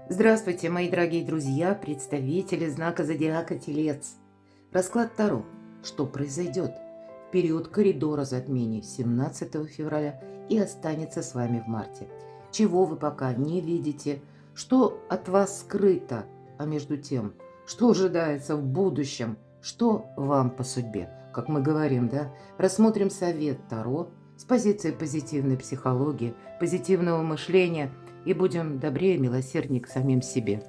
Здравствуйте, мои дорогие друзья, представители знака зодиака Телец. Расклад Таро. Что произойдет в период коридора затмений 17 февраля и останется с вами в марте? Чего вы пока не видите? Что от вас скрыто? А между тем, что ожидается в будущем? Что вам по судьбе? Как мы говорим, да? Рассмотрим совет Таро с позиции позитивной психологии, позитивного мышления – и будем добрее и милосерднее к самим себе.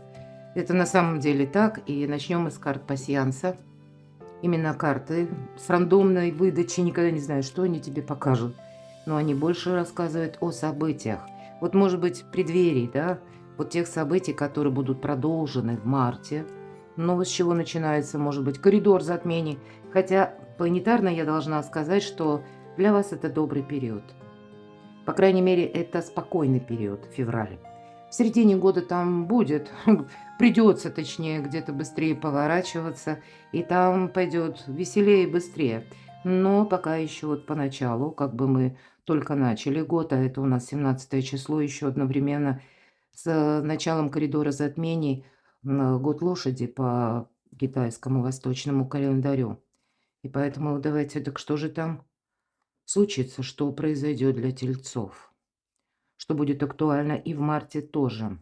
Это на самом деле так, и начнем мы с карт пасьянса. Именно карты с рандомной выдачи, никогда не знаю, что они тебе покажут, но они больше рассказывают о событиях. Вот, может быть, в преддверии, да, вот тех событий, которые будут продолжены в марте. Но с чего начинается, может быть, коридор затмений. Хотя планетарно я должна сказать, что для вас это добрый период. По крайней мере, это спокойный период, февраль. В середине года там будет, придется, точнее, где-то быстрее поворачиваться, и там пойдет веселее и быстрее. Но пока еще вот поначалу, как бы мы только начали год, а это у нас 17 число, еще одновременно с началом коридора затмений, год лошади по китайскому восточному календарю. И поэтому давайте, так что же там случится, что произойдет для тельцов? Что будет актуально и в марте тоже.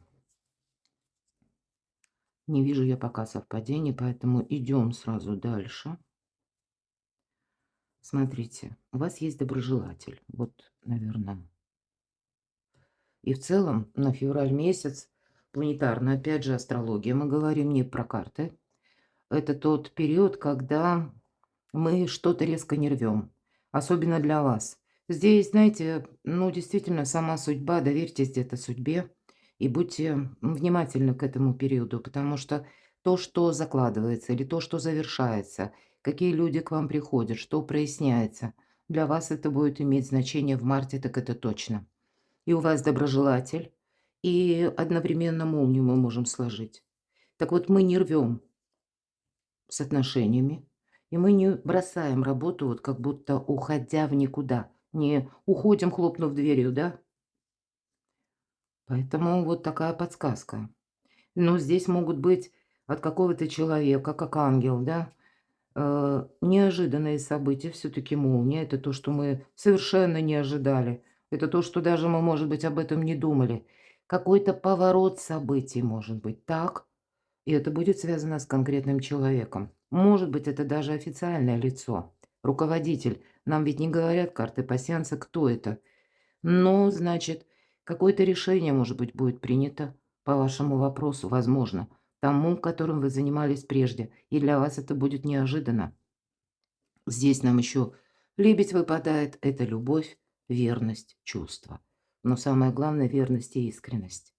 Не вижу я пока совпадений, поэтому идем сразу дальше. Смотрите, у вас есть доброжелатель. Вот, наверное. И в целом на февраль месяц планетарно, опять же, астрология, мы говорим не про карты. Это тот период, когда мы что-то резко не рвем. Особенно для вас. Здесь, знаете, ну, действительно, сама судьба, доверьтесь где-то судьбе и будьте внимательны к этому периоду, потому что то, что закладывается, или то, что завершается, какие люди к вам приходят, что проясняется, для вас это будет иметь значение в марте, так это точно. И у вас доброжелатель, и одновременно молнию мы можем сложить. Так вот, мы не рвем с отношениями, и мы не бросаем работу, вот как будто уходя в никуда. Не уходим, хлопнув дверью, да? Поэтому вот такая подсказка. Но здесь могут быть от какого-то человека, как ангел, да, неожиданные события. Все-таки молния– это то, что мы совершенно не ожидали. Это то, что даже мы, может быть, об этом не думали. Какой-то поворот событий может быть так, и это будет связано с конкретным человеком. Может быть, это даже официальное лицо, руководитель. Нам ведь не говорят карты пасьянса, кто это. Но, значит, какое-то решение, может быть, будет принято по вашему вопросу, возможно, тому, которым вы занимались прежде. И для вас это будет неожиданно. Здесь нам еще лебедь выпадает. Это любовь, верность, чувство. Но самое главное– верность и искренность.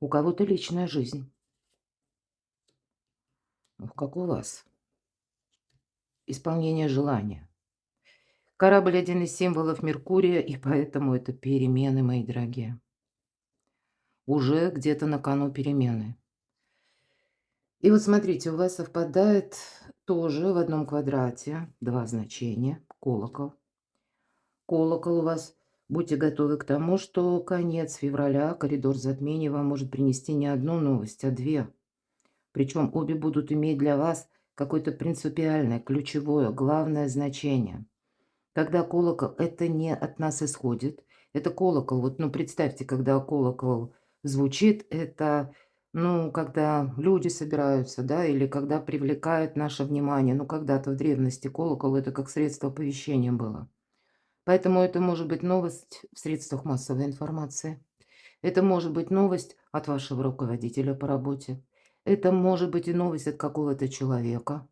У кого-то личная жизнь. Как у вас? Исполнение желания. Корабль– один из символов Меркурия, и поэтому это перемены, мои дорогие. Уже где-то на кону перемены. И вот смотрите, у вас совпадает тоже в одном квадрате два значения. Колокол. Колокол у вас, будьте готовы к тому, что конец февраля, коридор затмений вам может принести не одну новость, а две. Причем обе будут иметь для вас какое-то принципиальное, ключевое, главное значение. Когда колокол, это не от нас исходит. Это колокол. Вот, ну, представьте, когда колокол звучит, это, ну, когда люди собираются, да, или когда привлекают наше внимание. Ну, когда-то в древности колокол– это как средство оповещения было. Поэтому это может быть новость в средствах массовой информации. Это может быть новость от вашего руководителя по работе. Это может быть и новость от какого-то человека.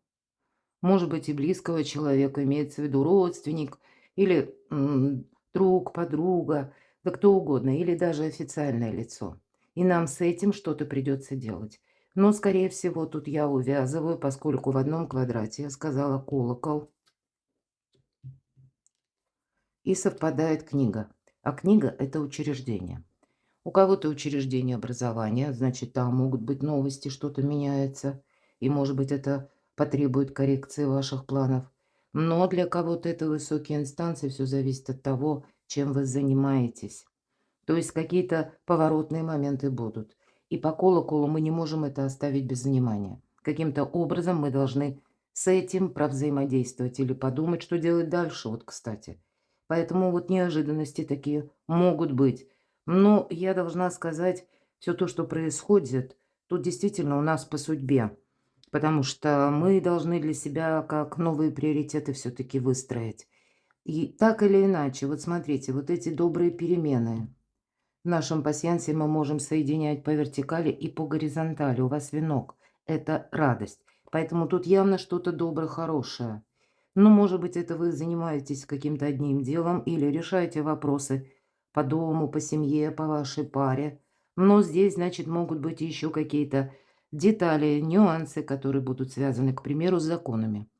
Может быть, и близкого человека, имеется в виду родственник или друг, подруга, да кто угодно, или даже официальное лицо. И нам с этим что-то придется делать. Но, скорее всего, тут я увязываю, поскольку в одном квадрате я сказала колокол, и совпадает книга. А книга– это учреждение. У кого-то учреждение образования, значит, там могут быть новости, что-то меняется, и, может быть, это потребует коррекции ваших планов. Но для кого-то это высокие инстанции, все зависит от того, чем вы занимаетесь. То есть какие-то поворотные моменты будут. И по колоколу мы не можем это оставить без внимания. Каким-то образом мы должны с этим провзаимодействовать или подумать, что делать дальше, вот, кстати. Поэтому вот неожиданности такие могут быть. Но я должна сказать, все то, что происходит, тут действительно у нас по судьбе. Потому что мы должны для себя как новые приоритеты все-таки выстроить. И так или иначе, вот смотрите, вот эти добрые перемены. В нашем пасьянсе мы можем соединять по вертикали и по горизонтали. У вас венок. Это радость. Поэтому тут явно что-то доброе, хорошее. Ну, может быть, это вы занимаетесь каким-то одним делом или решаете вопросы по дому, по семье, по вашей паре. Но здесь, значит, могут быть еще какие-то детали, нюансы, которые будут связаны, к примеру, с законами.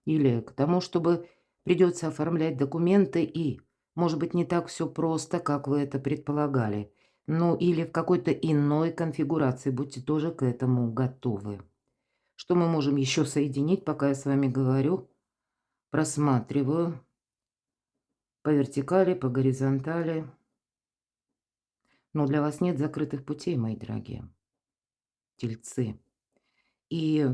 Или к тому, чтобы придется оформлять документы и, может быть, не так все просто, как вы это предполагали. Ну, или в какой-то иной конфигурации. Будьте тоже к этому готовы. Что мы можем еще соединить, пока я с вами говорю? Просматриваю по вертикали, по горизонтали. Но для вас нет закрытых путей, мои дорогие тельцы. И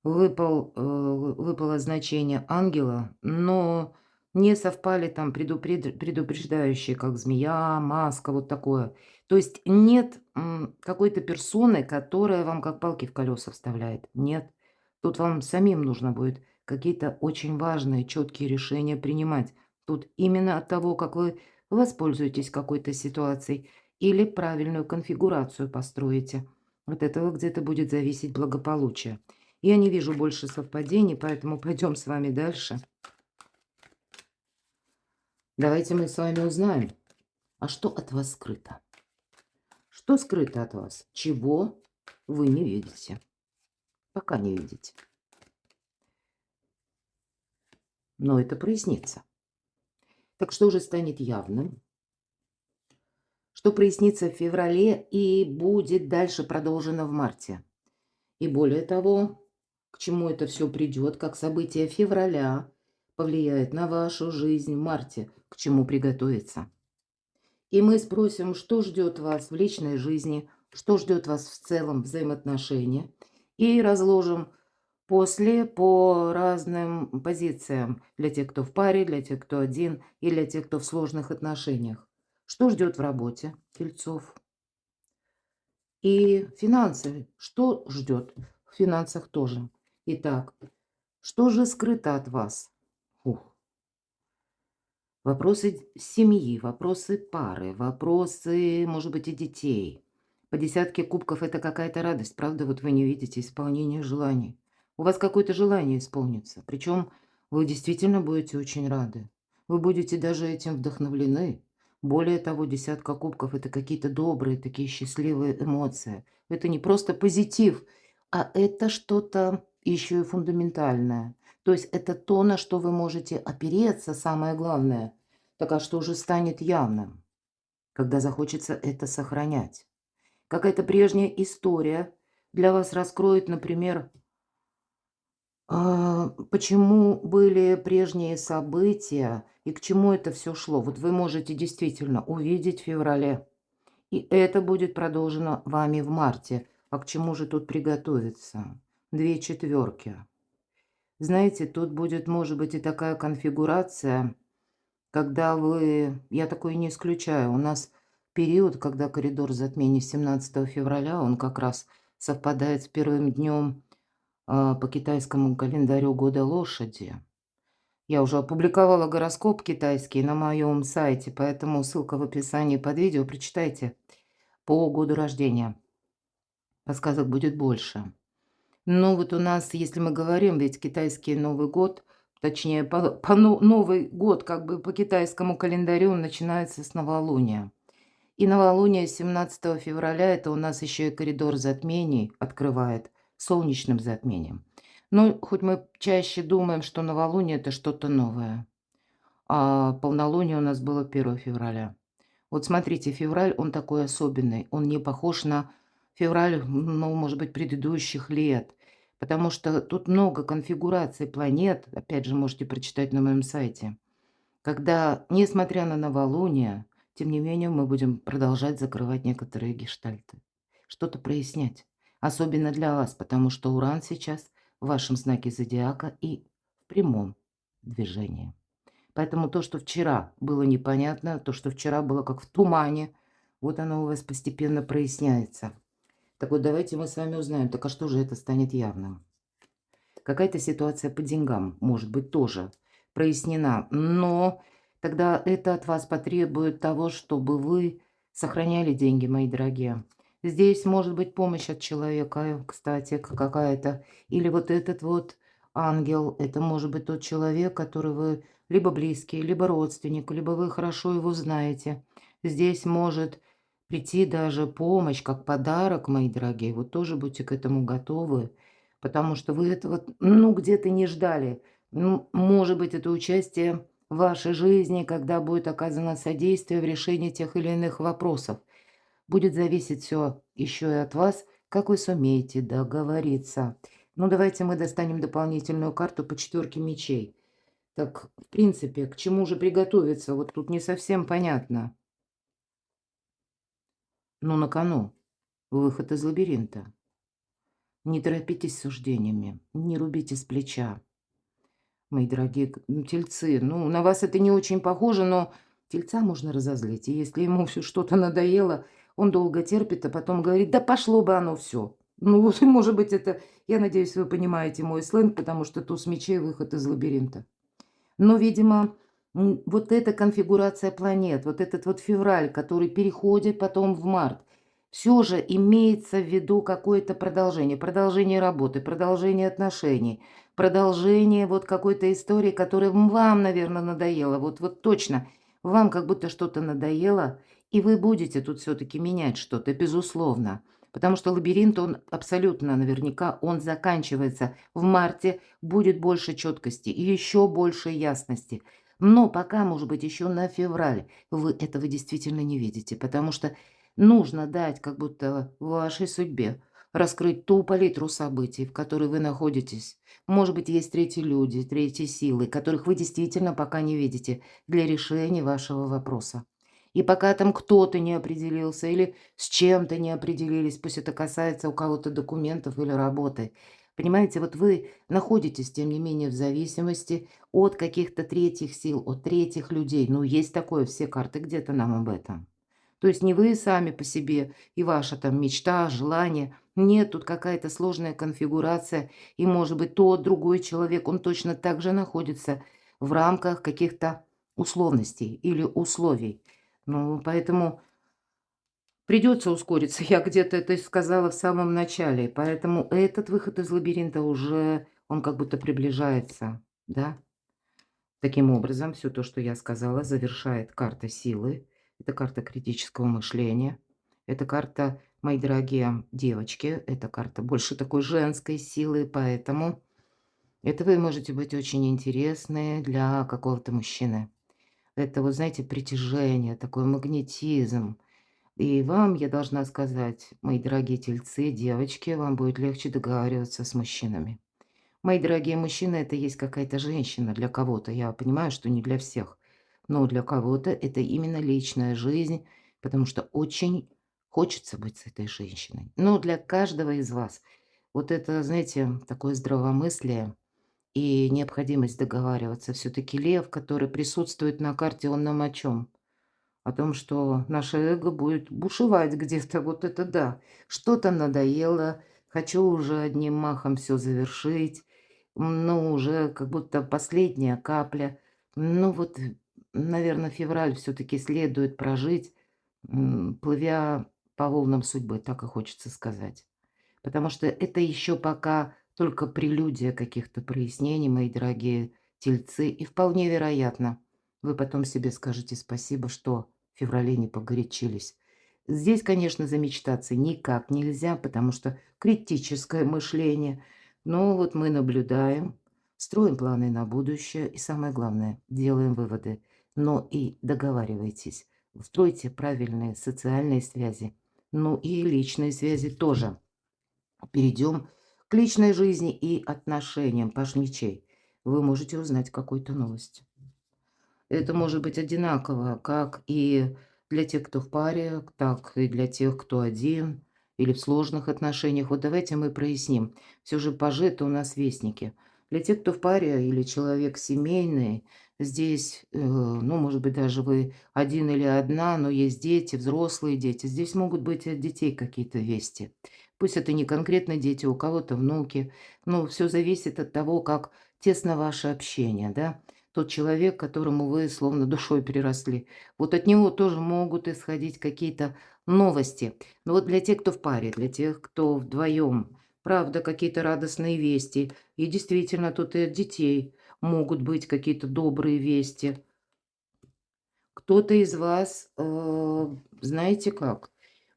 выпало значение ангела, но не совпали там предупреждающие, как змея, маска, вот такое. То есть нет какой-то персоны, которая вам как палки в колеса вставляет. Нет. Тут вам самим нужно будет какие-то очень важные, четкие решения принимать. Тут именно от того, как вы воспользуетесь какой-то ситуацией или правильную конфигурацию построите. От этого где-то будет зависеть благополучие. Я не вижу больше совпадений, поэтому пойдем с вами дальше. Давайте мы с вами узнаем, а что от вас скрыто? Что скрыто от вас? Чего вы не видите? Пока не видите. Но это прояснится. Так что же станет явным? Что прояснится в феврале и будет дальше продолжено в марте? И более того, к чему это все придет, как событие февраля повлияет на вашу жизнь в марте, к чему приготовиться. И мы спросим, что ждет вас в личной жизни, что ждет вас в целом взаимоотношения. И разложим после по разным позициям. Для тех, кто в паре, для тех, кто один, и для тех, кто в сложных отношениях. Что ждет в работе тельцов? И финансы. Что ждет в финансах тоже? Итак, что же скрыто от вас? Ух. Вопросы семьи, вопросы пары, вопросы, может быть, и детей. По десятке кубков это какая-то радость, правда? Вот вы не видите исполнения желаний. У вас какое-то желание исполнится. Причем вы действительно будете очень рады. Вы будете даже этим вдохновлены. Более того, десятка кубков – это какие-то добрые, такие счастливые эмоции. Это не просто позитив, а это что-то еще и фундаментальное. То есть это то, на что вы можете опереться, самое главное. Так а что же станет явным, когда захочется это сохранять? Какая-то прежняя история для вас раскроет, например, почему были прежние события и к чему это все шло. Вот вы можете действительно увидеть в феврале, и это будет продолжено вами в марте. А к чему же тут приготовиться? Две четверки. Знаете, тут будет, может быть, и такая конфигурация, когда вы, я такое не исключаю, у нас период, когда коридор затмений 17 февраля, он как раз совпадает с первым днем по китайскому календарю года лошади. Я уже опубликовала гороскоп китайский на моем сайте, поэтому ссылка в описании под видео, прочитайте по году рождения. Подсказок будет больше. Ну, вот у нас, если мы говорим, ведь китайский Новый год, точнее, Новый год, как бы по китайскому календарю, он начинается с новолуния. И новолуние 17 февраля, это у нас еще и коридор затмений открывает солнечным затмением. Ну, хоть мы чаще думаем, что новолуние – это что-то новое, а полнолуние у нас было 1 февраля. Вот смотрите, февраль, он такой особенный. Он не похож на февраль, ну, может быть, предыдущих лет. Потому что тут много конфигураций планет. Опять же, можете прочитать на моем сайте. Когда, несмотря на новолуние, Тем не менее, мы будем продолжать закрывать некоторые гештальты, что-то прояснять. Особенно для вас, потому что Уран сейчас в вашем знаке зодиака и в прямом движении. Поэтому то, что вчера было непонятно, то, что вчера было как в тумане, вот оно у вас постепенно проясняется. Так вот, давайте мы с вами узнаем, так а что же это станет явным? Какая-то ситуация по деньгам, может быть, тоже прояснена, но тогда это от вас потребует того, чтобы вы сохраняли деньги, мои дорогие. Здесь может быть помощь от человека, кстати, какая-то. Или вот этот вот ангел, это может быть тот человек, который вы либо близкий, либо родственник, либо вы хорошо его знаете. Здесь может прийти даже помощь, как подарок, мои дорогие. Вот тоже будьте к этому готовы. Потому что вы этого, ну, где-то не ждали. Ну, может быть, это участие в вашей жизни, когда будет оказано содействие в решении тех или иных вопросов. Будет зависеть все еще и от вас, как вы сумеете договориться. Ну, давайте мы достанем дополнительную карту по четверке мечей. Так, в принципе, к чему же приготовиться? Вот тут не совсем понятно. Ну, на кону выход из лабиринта. Не торопитесь с суждениями, не рубите с плеча. Мои дорогие тельцы, ну, на вас это не очень похоже, но тельца можно разозлить. И если ему все что-то надоело, он долго терпит, а потом говорит: «Да пошло бы оно все». Ну, вот, может быть, это, я надеюсь, вы понимаете мой сленг, потому что туз мечей — выход из лабиринта. Но, видимо, вот эта конфигурация планет, вот этот вот февраль, который переходит потом в март, все же имеется в виду какое-то продолжение. Продолжение работы, продолжение отношений, продолжение вот какой-то истории, которая вам, наверное, надоела. Вот точно, вам как будто что-то надоело, и вы будете тут все таки менять что-то, безусловно. Потому что лабиринт, он абсолютно наверняка, он заканчивается в марте. Будет больше четкости и еще больше ясности. Но пока, может быть, еще на февраль вы этого действительно не видите, потому что нужно дать как будто вашей судьбе раскрыть ту палитру событий, в которой вы находитесь. Может быть, есть третьи люди, третьи силы, которых вы действительно пока не видите для решения вашего вопроса. И пока там кто-то не определился или с чем-то не определились, пусть это касается у кого-то документов или работы, понимаете, вот вы находитесь, тем не менее, в зависимости от каких-то третьих сил, от третьих людей. Ну, есть такое, все карты где-то нам об этом. То есть не вы сами по себе и ваша там мечта, желание. Нет, тут какая-то сложная конфигурация. И, может быть, тот другой человек, он точно так же находится в рамках каких-то условностей или условий. Ну, поэтому придется ускориться. Я где-то это сказала в самом начале. Поэтому этот выход из лабиринта уже, он как будто приближается, да. Таким образом, все то, что я сказала, завершает карта силы. Это карта критического мышления. Это карта, мои дорогие девочки, это карта больше такой женской силы, поэтому это вы можете быть очень интересны для какого-то мужчины. Это, вот знаете, притяжение, такой магнетизм. И вам, я должна сказать, мои дорогие тельцы, девочки, вам будет легче договариваться с мужчинами. Мои дорогие мужчины, это есть какая-то женщина для кого-то. Я понимаю, что не для всех. Но для кого-то это именно личная жизнь, потому что очень хочется быть с этой женщиной. Но для каждого из вас вот это, знаете, такое здравомыслие и необходимость договариваться. Все-таки лев, который присутствует на карте, он нам о чем? О том, что наше эго будет бушевать где-то. Вот это да. Что-то надоело. Хочу уже одним махом все завершить. Ну, уже как будто последняя капля. Ну вот, наверное, февраль все-таки следует прожить, плывя по волнам судьбы, так и хочется сказать. Потому что это еще пока только прелюдия каких-то прояснений, мои дорогие тельцы. И вполне вероятно, вы потом себе скажете спасибо, что в феврале не погорячились. Здесь, конечно, замечтаться никак нельзя, потому что критическое мышление. Но вот мы наблюдаем, строим планы на будущее и, самое главное, делаем выводы. Но и договаривайтесь, стройте правильные социальные связи, ну и личные связи тоже. Перейдем к личной жизни и отношениям, паж мечей. Вы можете узнать какую-то новость. Это может быть одинаково, как и для тех, кто в паре, так и для тех, кто один или в сложных отношениях. Вот давайте мы проясним. Все же пажи — это у нас вестники. Для тех, кто в паре или человек семейный, здесь, ну, может быть, даже вы один или одна, но есть дети, взрослые дети. Здесь могут быть от детей какие-то вести. Пусть это не конкретно дети, у кого-то внуки, но все зависит от того, как тесно ваше общение, да. Тот человек, которому вы словно душой переросли. Вот от него тоже могут исходить какие-то новости. Но вот для тех, кто в паре, для тех, кто вдвоем, правда, какие-то радостные вести. И действительно, тут и от детей могут быть какие-то добрые вести. Кто-то из вас, знаете как,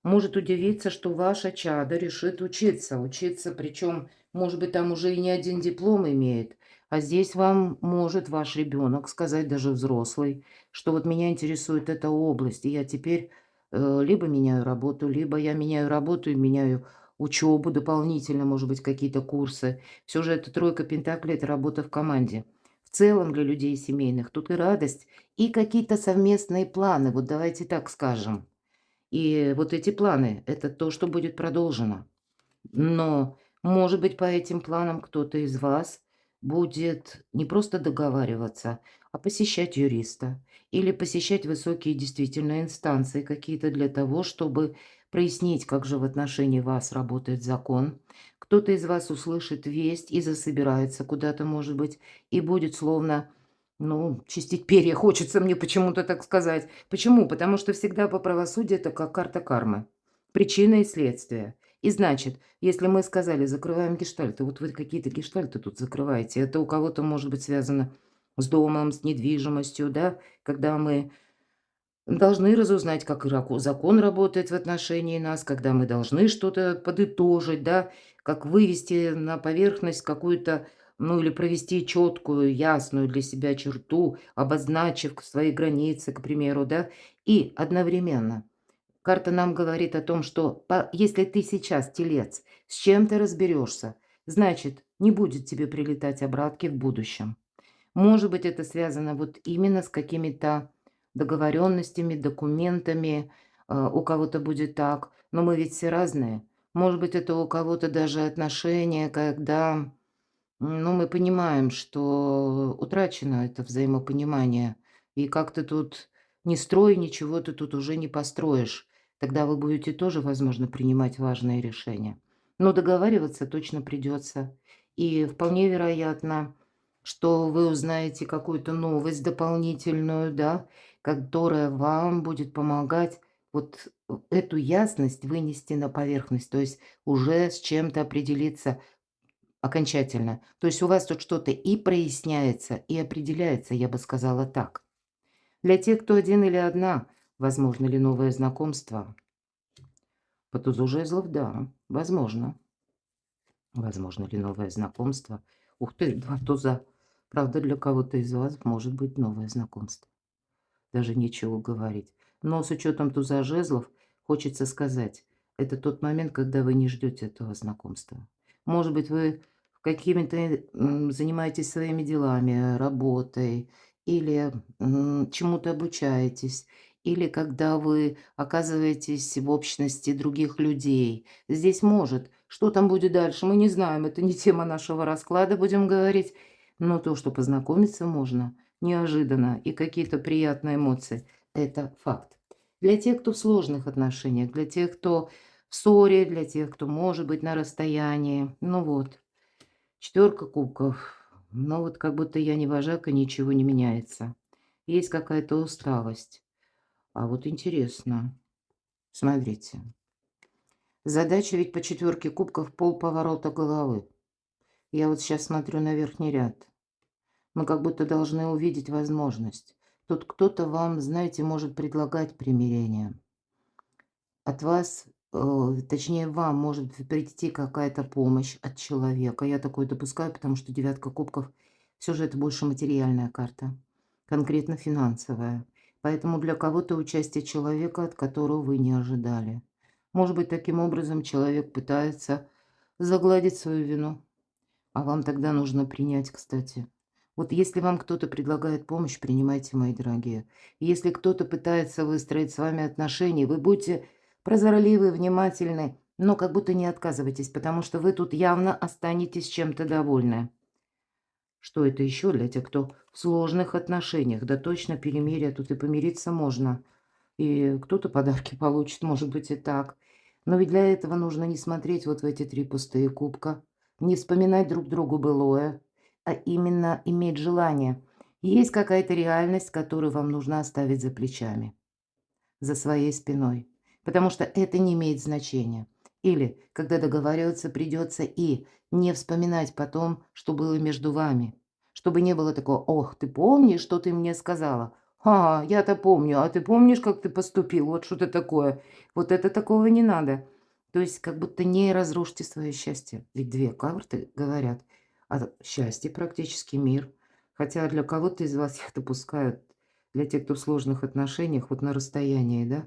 может удивиться, что ваше чадо решит учиться. Учиться, причем, может быть, там уже и не один диплом имеет. А здесь вам может ваш ребенок сказать, даже взрослый, что вот меня интересует эта область, и я теперь либо меняю работу, либо я меняю работу и меняю учебу дополнительно, может быть, какие-то курсы. Все же это тройка пентаклей, это работа в команде. В целом для людей семейных тут и радость, и какие-то совместные планы, вот давайте так скажем. И вот эти планы — это то, что будет продолжено. Но, может быть, по этим планам кто-то из вас будет не просто договариваться, а посещать юриста или посещать высокие действительно инстанции какие-то для того, чтобы прояснить, как же в отношении вас работает закон. Кто-то из вас услышит весть и засобирается куда-то, может быть, и будет словно, ну, чистить перья, хочется мне почему-то так сказать. Почему? Потому что всегда по правосудию это как карта кармы. Причина и следствие. И значит, если мы сказали, закрываем гештальты, вот вы какие-то гештальты тут закрываете, это у кого-то может быть связано с домом, с недвижимостью, да, когда мы должны разузнать, как закон работает в отношении нас, когда мы должны что-то подытожить, да, как вывести на поверхность какую-то, ну или провести четкую, ясную для себя черту, обозначив свои границы, к примеру, да, и одновременно карта нам говорит о том, что если ты сейчас телец, с чем ты разберешься, значит, не будет тебе прилетать обратки в будущем. Может быть, это связано вот именно с какими-то договоренностями, документами. У кого-то будет так, но мы ведь все разные. Может быть, это у кого-то даже отношения, когда, ну, мы понимаем, что утрачено это взаимопонимание, и как ты тут не строй, ничего ты тут уже не построишь. Тогда вы будете тоже, возможно, принимать важные решения. Но договариваться точно придется. И вполне вероятно, что вы узнаете какую-то новость дополнительную, да, которая вам будет помогать вот эту ясность вынести на поверхность, то есть уже с чем-то определиться окончательно. То есть у вас тут что-то и проясняется, и определяется, я бы сказала так. Для тех, кто один или одна, возможно ли новое знакомство? По тузу жезлов, да, возможно. Возможно ли новое знакомство? Ух ты, 2 туза. Правда, для кого-то из вас может быть новое знакомство. Даже нечего говорить. Но с учетом туза жезлов, хочется сказать, это тот момент, когда вы не ждете этого знакомства. Может быть, вы какими-то занимаетесь своими делами, работой, или чему-то обучаетесь, или когда вы оказываетесь в общности других людей. Здесь может. Что там будет дальше, мы не знаем. Это не тема нашего расклада, будем говорить. Но то, что познакомиться можно, неожиданно и какие-то приятные эмоции — это факт. Для тех, кто в сложных отношениях, для тех, кто в ссоре, для тех, кто может быть на расстоянии. Ну вот, четверка кубков. Ну вот как будто я не вожак, и ничего не меняется. Есть какая-то усталость. А вот интересно. Смотрите. Задача ведь по четверке кубков полповорота головы. Я вот сейчас смотрю на верхний ряд. Мы как будто должны увидеть возможность. Тут кто-то вам, знаете, может предлагать примирение. От вас, точнее, вам может прийти какая-то помощь от человека. Я такое допускаю, потому что девятка кубков все же это больше материальная карта, конкретно финансовая. Поэтому для кого-то участие человека, от которого вы не ожидали. Может быть, таким образом человек пытается загладить свою вину. А вам тогда нужно принять, кстати, Вот если вам кто-то предлагает помощь, принимайте, мои дорогие. Если кто-то пытается выстроить с вами отношения, вы будьте прозорливы, внимательны, но как будто не отказывайтесь, потому что вы тут явно останетесь чем-то довольны. Что это еще для тех, кто в сложных отношениях? Да точно, перемирие, тут и помириться можно. И кто-то подарки получит, может быть, и так. Но ведь для этого нужно не смотреть вот в эти 3 пустые кубка, не вспоминать друг другу былое, а именно иметь желание. Есть какая-то реальность, которую вам нужно оставить за плечами, за своей спиной, потому что это не имеет значения. Или, когда договариваться придется и не вспоминать потом, что было между вами, чтобы не было такого: «Ох, ты помнишь, что ты мне сказала? А, я-то помню, а ты помнишь, как ты поступил? Вот что-то такое». Вот это такого не надо. То есть как будто не разрушьте свое счастье. Ведь 2 карты говорят о счастье, практически мир. Хотя для кого-то из вас, я допускаю, для тех, кто в сложных отношениях, вот на расстоянии, да,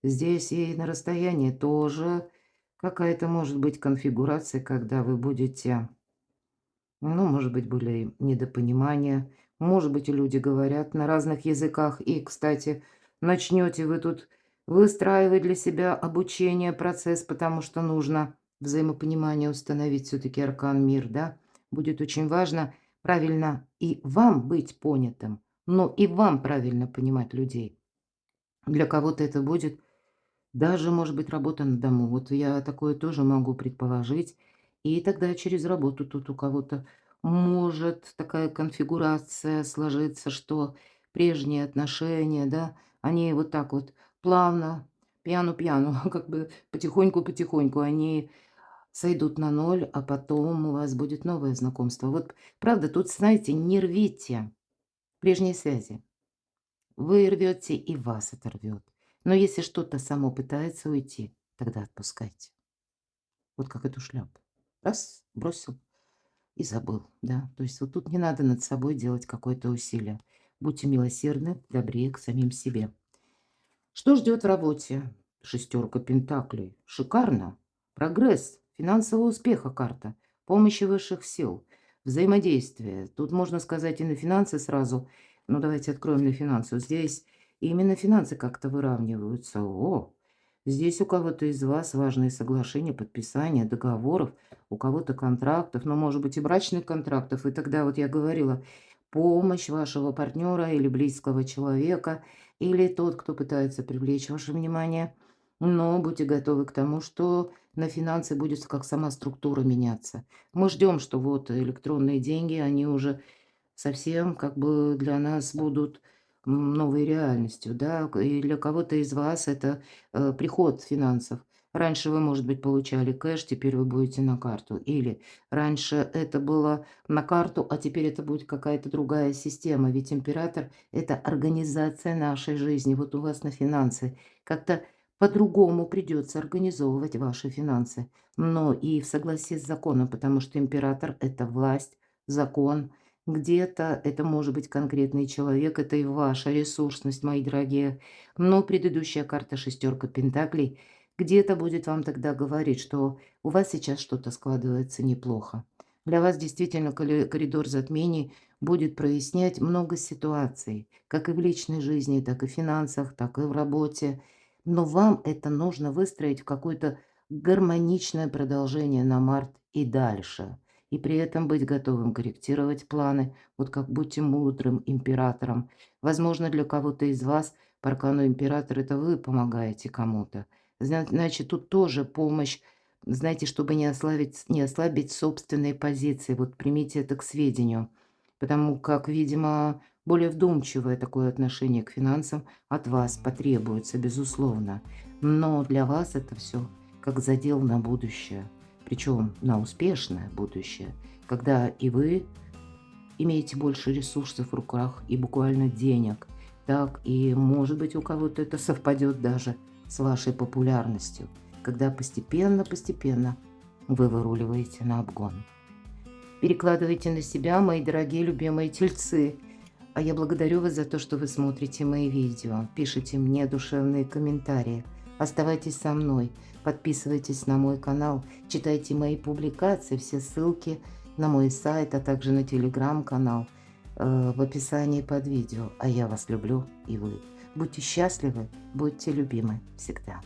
здесь и на расстоянии тоже какая-то может быть конфигурация, когда вы будете, ну, может быть, были недопонимания, может быть, и люди говорят на разных языках. И, кстати, начнете вы тут выстраивать для себя обучение, процесс, потому что нужно взаимопонимание установить, все-таки аркан мир, да. Будет очень важно правильно и вам быть понятым, но и вам правильно понимать людей. Для кого-то это будет даже, может быть, работа на дому. Вот я такое тоже могу предположить. И тогда через работу тут у кого-то может такая конфигурация сложиться, что прежние отношения, да, они вот так вот плавно, пьяну-пьяну, как бы потихоньку-потихоньку они сойдут на ноль, а потом у вас будет новое знакомство. Вот правда, тут, знаете, не рвите прежние связи. Вы рвете, и вас это рвет. Но если что-то само пытается уйти, тогда отпускайте. Вот как эту шляпу. Раз, бросил и забыл, да. То есть вот тут не надо над собой делать какое-то усилие. Будьте милосердны, добрее к самим себе. Что ждет в работе? Шестерка пентаклей. Шикарно. Прогресс, финансового успеха карта, помощи высших сил, взаимодействие. Тут можно сказать и на финансы сразу. Ну, давайте откроем на финансы. Здесь именно финансы как-то выравниваются. О, здесь у кого-то из вас важные соглашения, подписания договоров, у кого-то контрактов, но, может быть, и брачных контрактов. И тогда вот я говорила, помощь вашего партнера или близкого человека – или тот, кто пытается привлечь ваше внимание. Но будьте готовы к тому, что на финансы будет как сама структура меняться. Мы ждем, что вот электронные деньги, они уже совсем как бы для нас будут новой реальностью, да, и для кого-то из вас это приход финансов. Раньше вы, может быть, получали кэш, теперь вы будете на карту. Или раньше это было на карту, а теперь это будет какая-то другая система. Ведь император– это организация нашей жизни. Вот у вас на финансы. Как-то по-другому придется организовывать ваши финансы. Но и в согласии с законом, потому что император– это власть, закон. Где-то это может быть конкретный человек, это и ваша ресурсность, мои дорогие. Но предыдущая карта шестерка пентаклей где-то будет вам тогда говорить, что у вас сейчас что-то складывается неплохо. Для вас действительно коридор затмений будет прояснять много ситуаций, как и в личной жизни, так и в финансах, так и в работе. Но вам это нужно выстроить в какое-то гармоничное продолжение на март и дальше. И при этом быть готовым корректировать планы, вот как будьте мудрым императором. Возможно, для кого-то из вас по аркану император– это вы помогаете кому-то. Значит, тут тоже помощь, знаете, чтобы не ослабить собственные позиции. Вот примите это к сведению. Потому как, видимо, более вдумчивое такое отношение к финансам от вас потребуется, безусловно. Но для вас это все как задел на будущее. Причем на успешное будущее, когда и вы имеете больше ресурсов в руках и буквально денег, так и, может быть, у кого-то это совпадет даже с вашей популярностью, когда постепенно-постепенно вы выруливаете на обгон. Перекладывайте на себя, мои дорогие любимые тельцы. А я благодарю вас за то, что вы смотрите мои видео, пишите мне душевные комментарии. Оставайтесь со мной, подписывайтесь на мой канал, читайте мои публикации, все ссылки на мой сайт, а также на телеграм-канал. в описании под видео. А я вас люблю, и вы. Будьте счастливы, будьте любимы всегда.